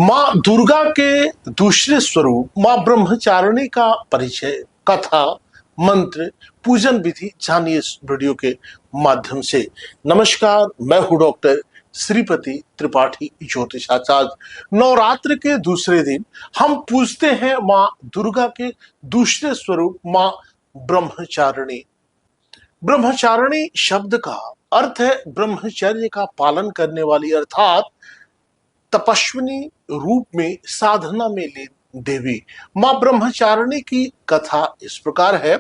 माँ दुर्गा के दूसरे स्वरूप माँ ब्रह्मचारिणी का परिचय, कथा, मंत्र, पूजन विधि जानिए इस वीडियो के माध्यम से। नमस्कार, मैं हूँ डॉक्टर श्रीपति त्रिपाठी, ज्योतिषाचार्य। नवरात्र के दूसरे दिन हम पूजते हैं माँ दुर्गा के दूसरे स्वरूप माँ ब्रह्मचारिणी। ब्रह्मचारिणी शब्द का अर्थ है ब्रह्मचर्य का पालन करने वाली, अर्थात तपस्विनी रूप में साधना में लीन देवी। मां ब्रह्मचारिणी की कथा इस प्रकार है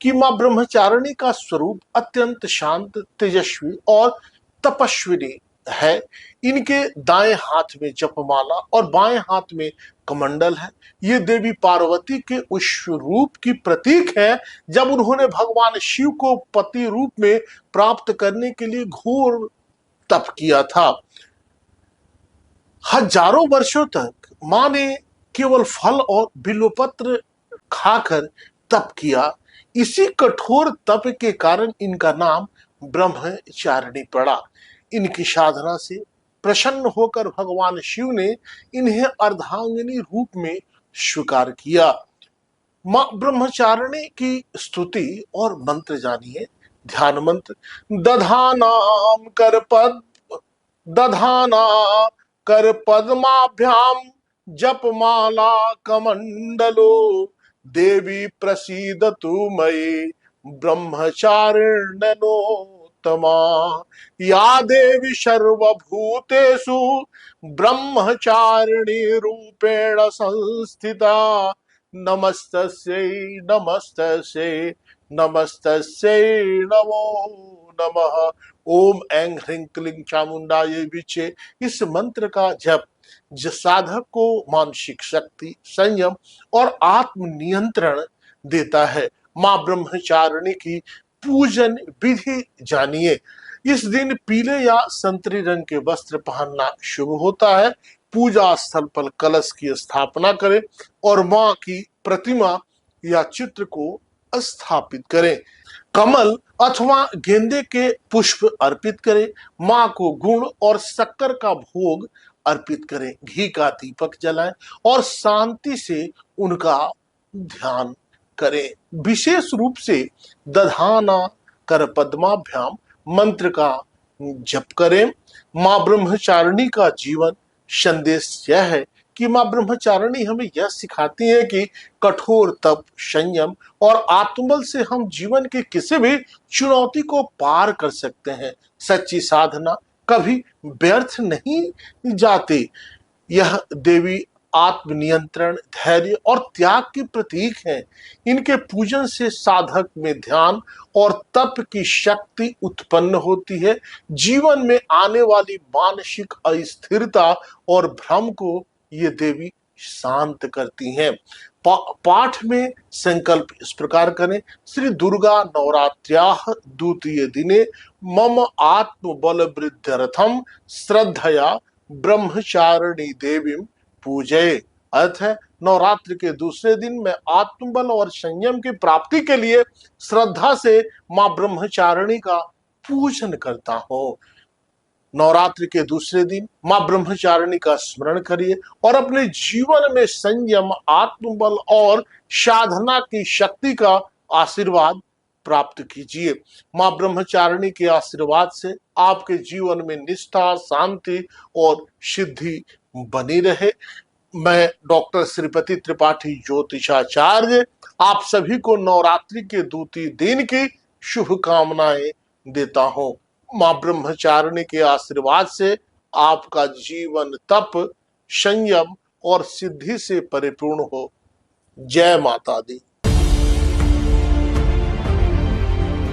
कि मां ब्रह्मचारिणी का स्वरूप अत्यंत शांत, तेजस्वी और तपस्विनी है। इनके दाएं हाथ में जपमाला और बाएं हाथ में कमंडल है। ये देवी पार्वती के उस रूप की प्रतीक है जब उन्होंने भगवान शिव को पति रूप में प्राप्त करने के लिए घोर तप किया था। हजारों वर्षों तक मां ने केवल फल और बिल्वपत्र खाकर तप किया। इसी कठोर तप के कारण इनका नाम ब्रह्मचारिणी पड़ा। इनकी साधना से प्रसन्न होकर भगवान शिव ने इन्हें अर्धांगिनी रूप में स्वीकार किया। मां ब्रह्मचारिणी की स्तुति और मंत्र जानिए। ध्यान मंत्र। दधानाम कर पद दधाना कर पद्माभ्याम जपमाला कमंडलो देवी प्रसीदतु मयि ब्रह्मचारिण्यनोत्तमा। या देवी सर्वभूतेषु ब्रह्मचारिणी रूपेण संस्थिता। नमस्तस्यै नमस्तस्यै नमस्तस्यै नमो नमः। ओम ऐं ह्रीं क्लीं चामुंडायै विचे। इस मंत्र का जप साधक को मानसिक शक्ति, संयम और आत्म नियंत्रण देता है। मां ब्रह्मचारिणी की पूजन विधि जानिए। इस दिन पीले या संतरी रंग के वस्त्र पहनना शुभ होता है। पूजा स्थल पर कलश की स्थापना करें और मां की प्रतिमा या चित्र को स्थापित करें। कमल अथवा गेंदे के पुष्प अर्पित करें। मां को गुड़ और शक्कर का भोग अर्पित करें। घी का दीपक जलाएं और शांति से उनका ध्यान करें। विशेष रूप से दधाना कर पद्माभ्याम मंत्र का जप करें। मां ब्रह्मचारिणी का जीवन संदेश यह है कि मां ब्रह्मचारिणी हमें यह सिखाती है कि कठोर तप, संयम और आत्मबल से हम जीवन के किसी भी चुनौती को पार कर सकते हैं। सच्ची साधना कभी व्यर्थ नहीं जाती। यह देवी आत्मनियंत्रण, धैर्य और त्याग की प्रतीक है। इनके पूजन से साधक में ध्यान और तप की शक्ति उत्पन्न होती है। जीवन में आने वाली मानसिक अस्थिरता और भ्रम को ये देवी शांत करती हैं। पाठ में संकल्प इस प्रकार करें। श्री दुर्गा नवरात्र्याः द्वितीय दिने मम आत्मबल वृद्ध्यर्थम श्रद्धया ब्रह्मचारिणी देवी पूजय। अर्थ है, नवरात्र के दूसरे दिन मैं आत्मबल और संयम की प्राप्ति के लिए श्रद्धा से मां ब्रह्मचारिणी का पूजन करता हूं। नवरात्रि के दूसरे दिन मां ब्रह्मचारिणी का स्मरण करिए और अपने जीवन में संयम, आत्मबल और साधना की शक्ति का आशीर्वाद प्राप्त कीजिए। मां ब्रह्मचारिणी के आशीर्वाद से आपके जीवन में निष्ठा, शांति और सिद्धि बनी रहे। मैं डॉक्टर श्रीपति त्रिपाठी, ज्योतिषाचार्य, आप सभी को नवरात्रि के द्वितीय दिन की शुभकामनाएं देता हूं। मां ब्रह्मचारिणी के आशीर्वाद से आपका जीवन तप, संयम और सिद्धि से परिपूर्ण हो। जय माता दी।